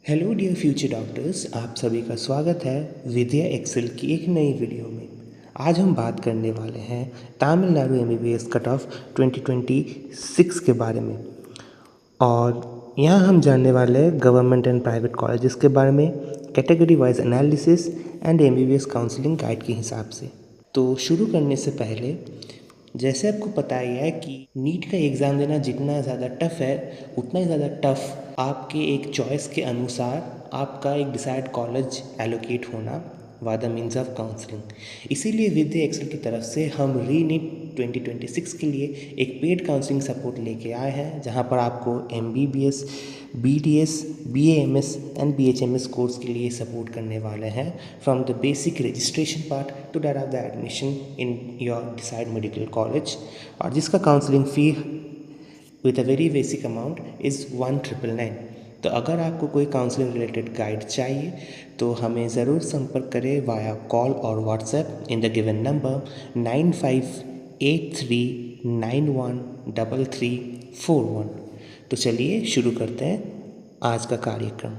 Hello dear future doctors, आप सभी का स्वागत है विद्या एक्सेल की एक नई वीडियो में। आज हम बात करने वाले हैं तमिलनाडु एमबीबीएस कट ऑफ 2026 के बारे में। और यहाँ हम जानने वाले हैं गवर्नमेंट एंड प्राइवेट कॉलेजेस के बारे में, category wise analysis and MBBS counselling guide के हिसाब से। तो शुरू करने से पहले जैसे आपको पता ही है कि नीट का एग्ज़ाम देना जितना ज़्यादा टफ़ है उतना ही ज़्यादा टफ़ आपके एक चॉइस के अनुसार आपका एक डिसाइड कॉलेज एलोकेट होना why the means of counselling. इसीलिए विद्या एक्सेल की तरफ से हम री नीट 2026 के लिए एक पेड काउंसलिंग सपोर्ट लेके आए हैं, जहां पर आपको MBBS, BDS, BAMS and BHMS course के लिए सपोर्ट करने वाले हैं, from the basic registration part two that of the admission in your decide medical college. और जिसका counselling fee with a very basic amount is 1999। तो अगर आपको कोई काउंसलिंग रिलेटेड गाइड चाहिए तो हमें ज़रूर संपर्क करें वाया कॉल और WhatsApp in the given number 9583913341। तो चलिए शुरू करते हैं आज का कार्यक्रम।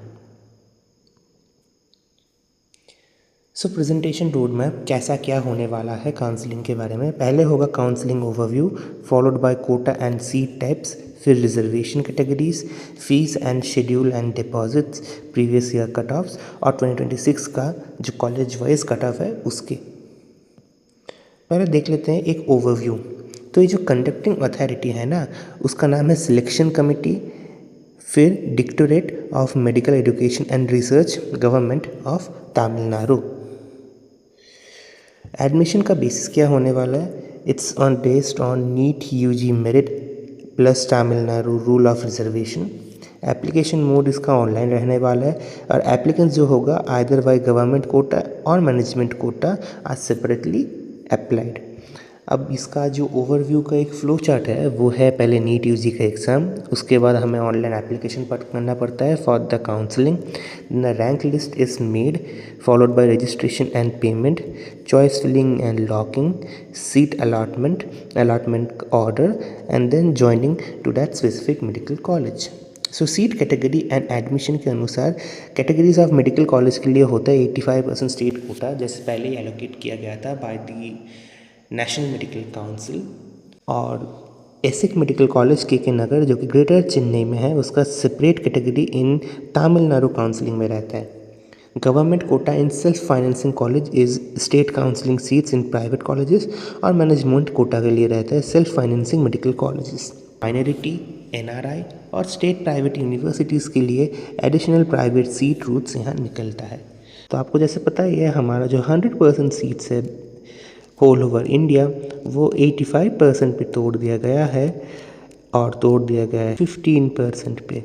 सो प्रेजेंटेशन रोड मैप कैसा क्या होने वाला है काउंसलिंग के बारे में। पहले होगा counselling overview, followed by quota and seat types, फिर reservation categories, fees and schedule and deposits, previous year cut offs और 2026 का जो कॉलेज वाइज कट ऑफ है उसके। पहले देख लेते हैं एक ओवरव्यू। तो ये जो कंडक्टिंग अथॉरिटी है ना, उसका नाम है सिलेक्शन कमेटी, फिर directorate of medical education and research, government of Tamil Nadu. Admission का बेसिस क्या होने वाला है? It's on based on NEET UG merit plus Tamil Nadu rule of reservation. Application mode इसका ऑनलाइन रहने वाला है और एप्लीकेंट्स जो होगा आइदर बाय गवर्नमेंट कोटा और management quota are separately applied. अब इसका जो ओवरव्यू का एक फ्लो चार्ट है वो है पहले नीट यूजी का एग्ज़ाम, उसके बाद हमें ऑनलाइन एप्लीकेशन करना पड़ता है for the counselling. The rank list is made followed by registration and payment, choice filling and locking, seat allotment order and then joining to that specific medical college. So seat category and admission के अनुसार categories of medical college के लिए होता है 85% state quota, जैसे पहले ही allocate किया गया था by the national medical council. और एसिक मेडिकल कॉलेज के नगर जो कि ग्रेटर चेन्नई में है, उसका separate category in Tamil Nadu counselling में रहता है। Government quota in self financing college is state counselling seats in private colleges, और मैनेजमेंट कोटा के लिए रहता है self financing medical colleges. Minority, NRI और स्टेट प्राइवेट यूनिवर्सिटीज़ के लिए एडिशनल प्राइवेट सीट रूट्स यहाँ निकलता है। तो आपको जैसे पता ही है, हमारा जो 100% सीट्स है होल ओवर इंडिया वो 85% पे तोड़ दिया गया है, और तोड़ दिया गया है 15% पे।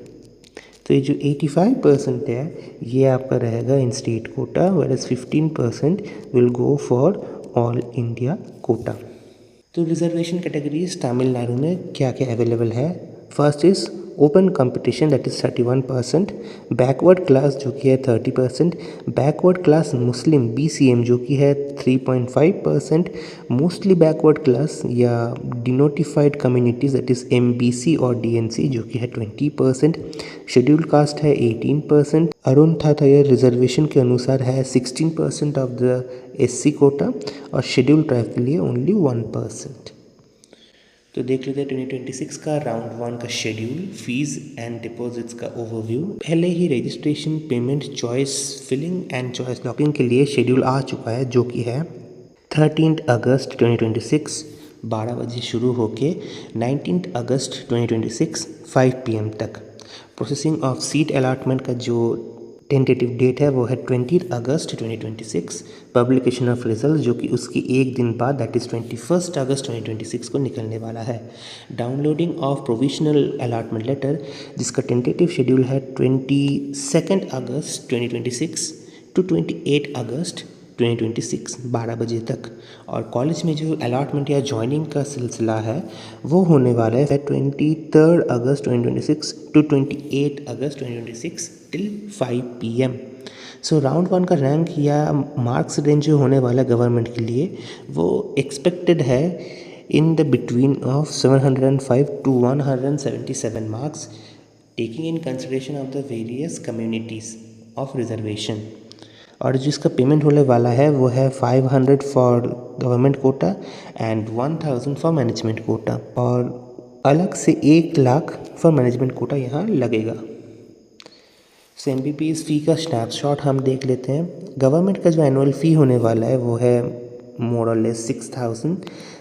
तो ये जो 85% है ये आपका रहेगा इन state quota, whereas 15% will go for all India quota. तो रिजर्वेशन कैटेगरीज तमिलनाडु में क्या क्या अवेलेबल है? First is open competition that is 31%, backward class जो कि है 30%, बैकवर्ड क्लास मुस्लिम BCM जो कि है 3.5%, मोस्टली बैकवर्ड क्लास या denotified communities that is MBC और DNC जो कि है 20%, शेड्यूल्ड कास्ट है 18%, अरुणोदय रिजर्वेशन के अनुसार है 16% ऑफ द SC कोटा, और शेड्यूल्ड ट्राइब के लिए ओनली 1%। तो देख लेते हैं 2026 का राउंड 1 का शेड्यूल, फीस एंड डिपॉजिट्स का ओवरव्यू। पहले ही registration, payment, choice filling and choice locking के लिए शेड्यूल आ चुका है, जो कि है 13 अगस्त 2026 12 बजे शुरू होके 19 अगस्त 2026 5 PM तक। प्रोसेसिंग ऑफ सीट अलॉटमेंट का जो टेंटेटिव डेट है वो है 20 अगस्त 2026। पब्लिकेशन ऑफ रिजल्ट जो कि उसकी एक दिन बाद दैट इज़ 21 अगस्त 2026 को निकलने वाला है। Downloading of provisional allotment letter जिसका टेंटेटिव शेड्यूल है 22 अगस्त 2026 टू 28 अगस्त 2026 12 बजे तक। और कॉलेज में जो अलॉटमेंट या ज्वाइनिंग का सिलसिला है वो होने वाला है 23 अगस्त 2026 टू 28 अगस्त 2026 टिल 5 PM। सो राउंड 1 का रैंक या मार्क्स रेंज जो होने वाला है गवर्नमेंट के लिए वो एक्सपेक्टेड है in the between of 705 to 177 marks taking in consideration of the various communities of reservation. और जिसका पेमेंट होने वाला है वो है 500 for government quota and 1000 for management quota, और अलग से 1 लाख फॉर मैनेजमेंट कोटा यहाँ लगेगा। सो MBBS फ़ी का स्नैपशॉट हम देख लेते हैं। गवर्नमेंट का जो एनुअल फ़ी होने वाला है वो है मोर और लेस 6000।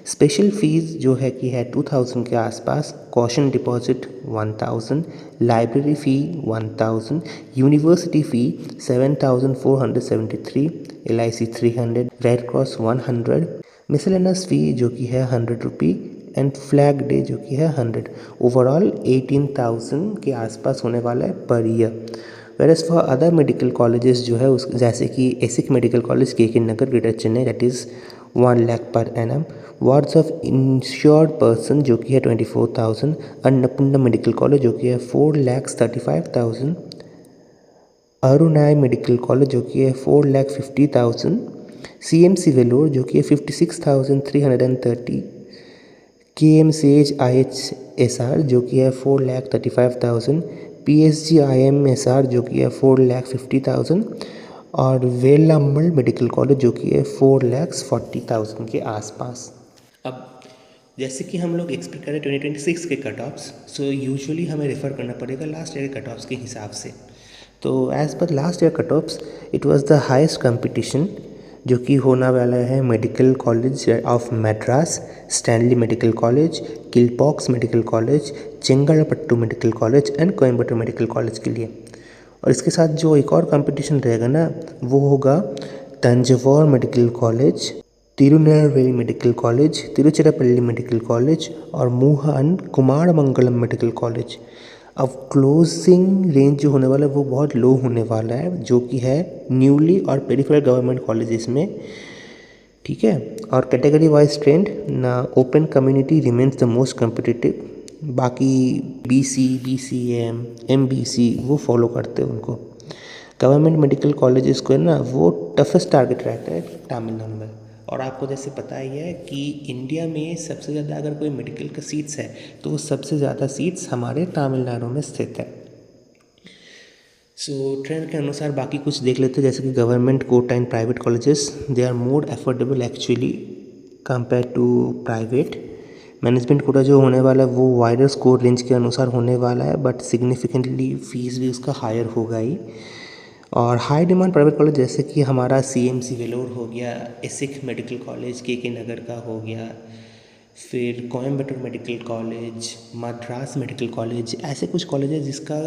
स्पेशल फ़ीस जो है कि है 2000 के आसपास। कॉशन डिपॉजिट 1000, लाइब्रेरी फ़ी 1000, यूनिवर्सिटी फ़ी 7473, LIC 300, रेड क्रॉस 100, मिसलेनियस फ़ी जो कि है 100 रुपी एंड फ्लैग डे जो कि है 100। ओवरऑल 18,000 के आसपास होने वाला है per year. Whereas for other medical colleges जो है उस जैसे कि ESIC medical college KK Nagar greater Chennai that is 1 lakh per annum. Wards of insured person जो कि है 24,000। अन्नपूर्णा मेडिकल कॉलेज जो कि है 4,35,000। अरुणाई मेडिकल कॉलेज जो कि है 4,50,000। CMC वेलोर जो कि है 56,330। KMCH IHSR जो कि है 4,35,000। PSG IMSR जो कि है 4,50,000 और वेलम्बल मेडिकल कॉलेज जो कि है 4,40,000 के आसपास। अब जैसे कि हम लोग एक्सपेक्ट करें 2026 के कट ऑफ्स, सो यूजुअली हमें रेफ़र करना पड़ेगा लास्ट ईयर के कट ऑफ्स के हिसाब से। तो as per last year cut offs it was the highest competition जो कि होने वाला है medical college of Madras, Stanley medical college, Kilpauk medical college, Chengalpattu medical college and Coimbatore medical college के लिए। और इसके साथ जो एक और कंपटीशन रहेगा ना वो होगा Tanjore medical college, Tirunelveli medical college, Tiruchirappalli medical college और मुहान कुमारमंगलम मेडिकल कॉलेज। अब क्लोजिंग रेंज जो होने वाला है वो बहुत लो होने वाला है जो कि है न्यूली और पेरिफेरल गवर्नमेंट कॉलेजेस में, ठीक है। और कैटेगरी वाइज ट्रेंड ना open community remains the most competitive, बाकी BC, BCM, MBC वो फॉलो करते हैं उनको। गवर्नमेंट मेडिकल कॉलेजेस को है ना वो टफेस्ट टारगेट रहता है तमिलनाडु में। और आपको जैसे पता ही है कि इंडिया में सबसे ज़्यादा अगर कोई मेडिकल का सीट्स है तो वो सबसे ज़्यादा सीट्स हमारे तमिलनाडु में स्थित है। सो ट्रेंड के अनुसार बाकी कुछ देख लेते हैं, जैसे कि government quota and private colleges they are more affordable actually compare to private. Management quota जो होने वाला है वो वाइडर स्कोर रेंज के अनुसार होने वाला है बट सिग्निफिकेंटली फीस भी उसका हायर होगा ही। और हाई डिमांड प्राइवेट कॉलेज जैसे कि हमारा CMC वेलोर हो गया, एसिक मेडिकल कॉलेज KK नगर का हो गया, फिर Coimbatore medical college, Madras medical college, ऐसे कुछ कॉलेज है जिसका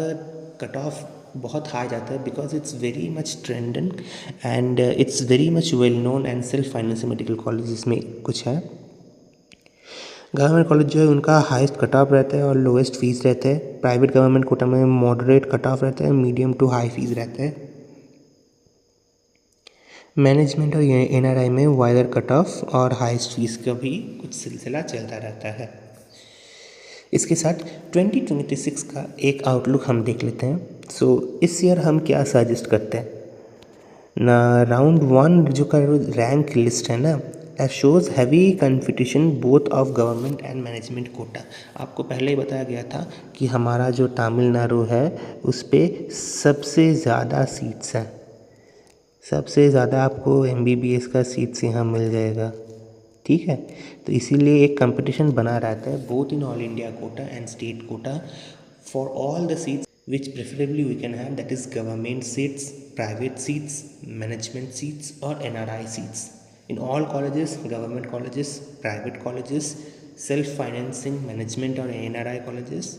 कट ऑफ बहुत हाई जाता है because it's very much trending and it's very much well known and self financing medical college इसमें कुछ है। गवर्नमेंट कॉलेज जो है उनका हाईएस्ट कट ऑफ रहता है और लोएस्ट फीस रहता है। प्राइवेट गवर्नमेंट कोटा में मॉडरेट कट ऑफ रहता है, मीडियम टू हाई फीस रहता है। मैनेजमेंट और NRI में वाइडर कट ऑफ और हाईएस्ट फीस का भी कुछ सिलसिला चलता रहता है। इसके साथ 2026 का एक आउटलुक हम देख लेते हैं। सो इस ईयर हम क्या सजेस्ट करते हैं ना, राउंड 1 जो का रैंक लिस्ट है ना that shows heavy competition both of government and management Kota. आपको पहले ही बताया गया था कि हमारा जो तमिलनाडु है उस पर सबसे ज़्यादा सीट्स हैं, सबसे ज़्यादा आपको MBBS का सीट्स यहाँ मिल जाएगा, ठीक है। तो इसीलिए एक कंपटीशन बना रहता है both in all India quota and state quota for all the seats which preferably we can have, that is government seats, private seats, management seats और NRI seats in all colleges, government colleges, private colleges, self financing management और NRI colleges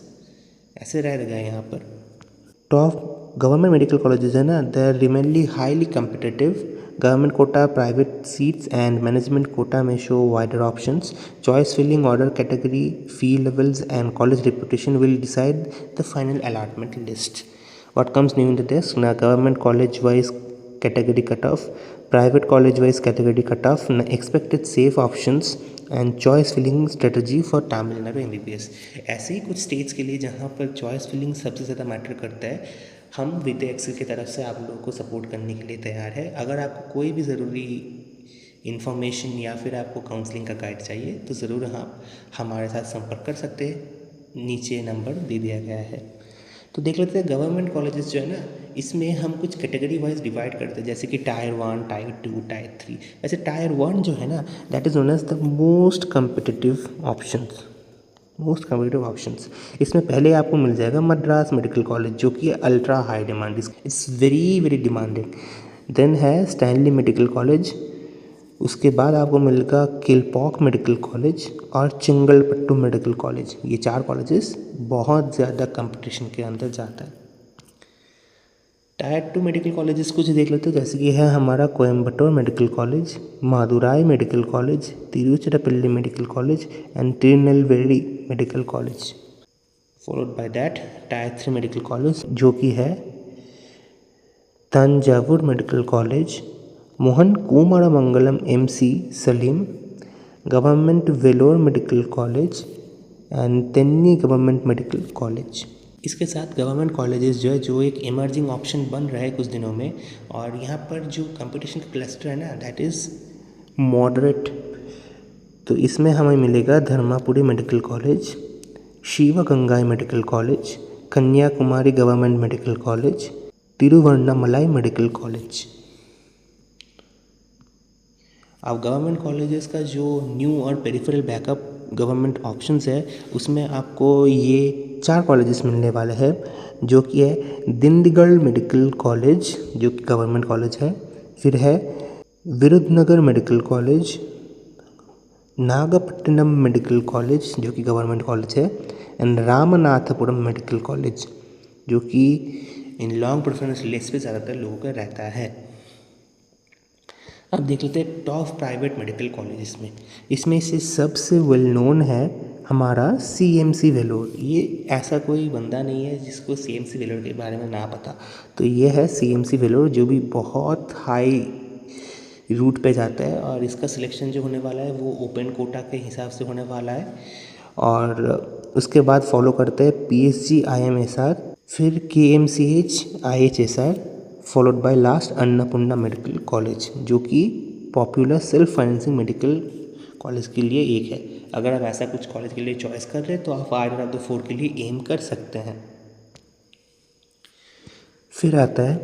ऐसे रहेगा यहाँ पर। Top government medical colleges है ना they are remainly highly competitive. Government quota, private seats and management quota में show wider options. Choice filling order, category, fee levels and college reputation will decide the final allotment list. What comes new in the desk ना, government college wise category cut off, private college wise category cut off, ना expected safe options and choice filling strategy for Tamil Nadu MBBS। ऐसे ही कुछ states के लिए जहाँ पर choice filling सबसे ज़्यादा मैटर करता है, हम विद्या एक्सेल की तरफ से आप लोगों को सपोर्ट करने के लिए तैयार है। अगर आपको कोई भी ज़रूरी इन्फॉर्मेशन या फिर आपको काउंसलिंग का गाइड चाहिए तो ज़रूर आप हमारे साथ संपर्क कर सकते हैं, नीचे नंबर दे दिया गया है। तो देख लेते हैं गवर्नमेंट कॉलेजेस जो है ना, इसमें हम कुछ कैटेगरी वाइज डिवाइड करते हैं, जैसे कि टायर 1, टायर 2, टायर 3। वैसे टायर 1 जो है ना, that is known as the most competitive options. इसमें पहले आपको मिल जाएगा मद्रास मेडिकल कॉलेज, जो कि ultra high demand, it's very very demanded. Then है स्टैनली मेडिकल कॉलेज, उसके बाद आपको मिलेगा किलपॉक मेडिकल कॉलेज और चिंगलपट्टू मेडिकल कॉलेज। ये 4 कॉलेजेस बहुत ज़्यादा कंपटीशन के अंदर जाता है। टायर 2 मेडिकल कॉलेजेस कुछ देख लेते हैं, जैसे कि है हमारा Coimbatore medical college, Madurai medical college, Tiruchirappalli medical college and Tirunelveli medical college. Followed by that tier 3 medical college, जो कि है Thanjavur medical college, Mohan Kumaramangalam MC Salem, government Vellore medical college and Theni government medical college. इसके साथ गवर्नमेंट कॉलेजेस जो है, जो एक इमर्जिंग ऑप्शन बन रहा है कुछ दिनों में, और यहाँ पर जो कंपटीशन का क्लस्टर है ना, दैट इज़ मॉडरेट। तो इसमें हमें मिलेगा Dharmapuri medical college, Sivaganga medical college, Kanyakumari government medical college, Tiruvannamalai medical college. अब गवर्नमेंट कॉलेजेस का जो न्यू और पेरिफेरल बैकअप गवर्नमेंट ऑप्शंस है, उसमें आपको ये 4 कॉलेजेस मिलने वाले हैं, जो कि है दिंडीगढ़ मेडिकल कॉलेज, जो कि गवर्नमेंट कॉलेज है। फिर है Virudhunagar medical college, Nagapattinam medical college, जो कि गवर्नमेंट कॉलेज है, एंड रामनाथपुरम मेडिकल कॉलेज, जो कि इन लॉन्ग प्रेफरेंस लिस्ट पे ज़्यादातर लोगों का रहता है। अब देख लेते हैं टॉप प्राइवेट मेडिकल कॉलेजेस में। इसमें से सबसे वेल नोन है हमारा CMC वेलोर। ये ऐसा कोई बंदा नहीं है जिसको CMC वेलोर के बारे में ना पता। तो ये है CMC वेलोर, जो भी बहुत हाई रूट पे जाता है, और इसका सिलेक्शन जो होने वाला है वो ओपन कोटा के हिसाब से होने वाला है। और उसके बाद फॉलो करते हैं PSG IMSR, फिर KMCH IHSR, followed by last Annapurna medical college, जो कि popular self financing medical college के लिए एक है। अगर आप ऐसा कुछ कॉलेज के लिए चॉइस कर रहे हैं तो आप आउट ऑफ द 4 के लिए एम कर सकते हैं। फिर आता है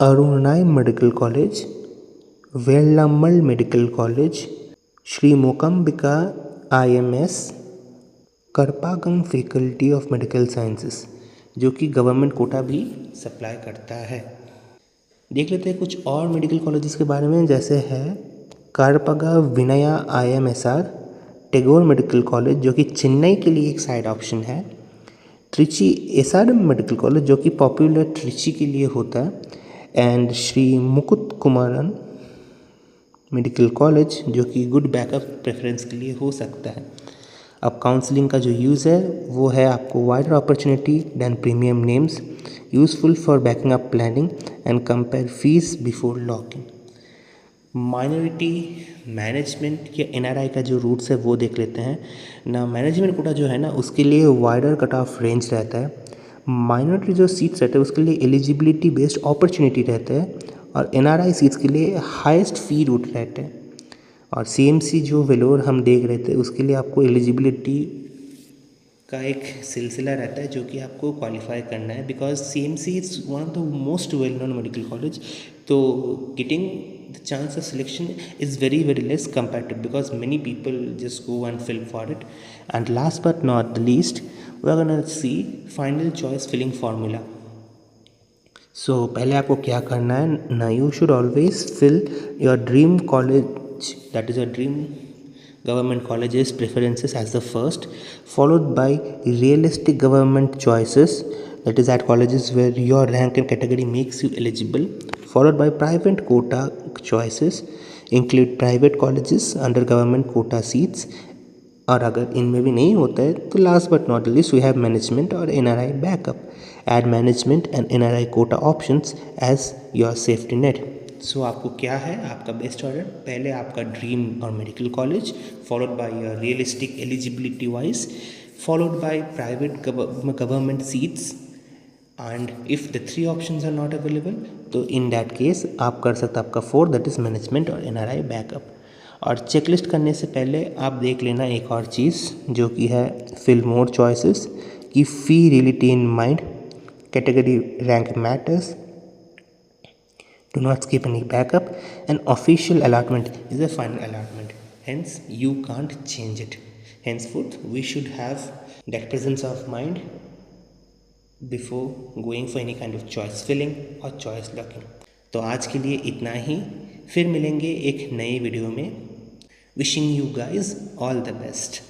Arunai medical college, Velammal medical college, Shri Mookambika IMS, Karpagam faculty of medical sciences, जो कि गवर्नमेंट कोटा भी सप्लाई करता है। देख लेते हैं कुछ और मेडिकल कॉलेजेस के बारे में, जैसे है Karpaga Vinayaga IMSR, Tagore medical college, जो कि चेन्नई के लिए एक साइड ऑप्शन है, त्रिची SRM मेडिकल कॉलेज, जो कि पॉपुलर त्रिची के लिए होता है, एंड श्री मुकुट कुमारन मेडिकल कॉलेज, जो कि गुड बैकअप प्रेफरेंस के लिए हो सकता है। अब काउंसलिंग का जो यूज़ है वो है आपको wider opportunity then premium names, useful for backing up planning and compare fees before locking. Minority management या NRI का जो रूट्स है वो देख लेते हैं ना। मैनेजमेंट कोटा जो है ना, उसके लिए वाइडर कट ऑफ रेंज रहता है। माइनॉरिटी जो सीट्स रहते हैं उसके लिए एलिजिबिलिटी बेस्ड अपॉर्चुनिटी रहते हैं, और NRI सीट्स के लिए हाईएस्ट फी रूट रहते हैं। और CMC जो वेलोर हम देख रहे थे उसके लिए आपको एलिजिबिलिटी का एक सिलसिला रहता है, जो कि आपको क्वालिफाई करना है, because CMC is one of the most well known medical college. तो getting the chance of selection is very very less comparative, because many people just go and fill for it. And last but not the least, we are gonna see final choice filling formula. So पहले आपको क्या करना है ना, you should always fill your dream college, that is a dream government college's preferences as the first, followed by realistic government choices, that is at colleges where your rank and category makes you eligible, followed by private quota choices, include private colleges under government quota seats, और अगर इनमें भी नहीं होता है तो last but not least we have management और NRI backup, add management and NRI quota options as your safety net. So आपको क्या है, आपका बेस्ट ऑर्डर, पहले आपका ड्रीम और medical college, followed by your realistic eligibility wise, followed by private government seats, and if the 3 options are not available तो in that case आप कर सकते हैं आपका 4, दैट इज़ मैनेजमेंट और NRI बैकअप। और चेकलिस्ट करने से पहले आप देख लेना एक और चीज़, जो कि है fill more choices, keep fee reality in mind, category rank matters, do not skip any backup, and official allotment is the final allotment. Hence, you can't change it. Henceforth, we should have that presence of mind before going for any kind of choice filling or choice locking. तो आज के लिए इतना ही, फिर मिलेंगे एक नए video में. Wishing you guys all the best.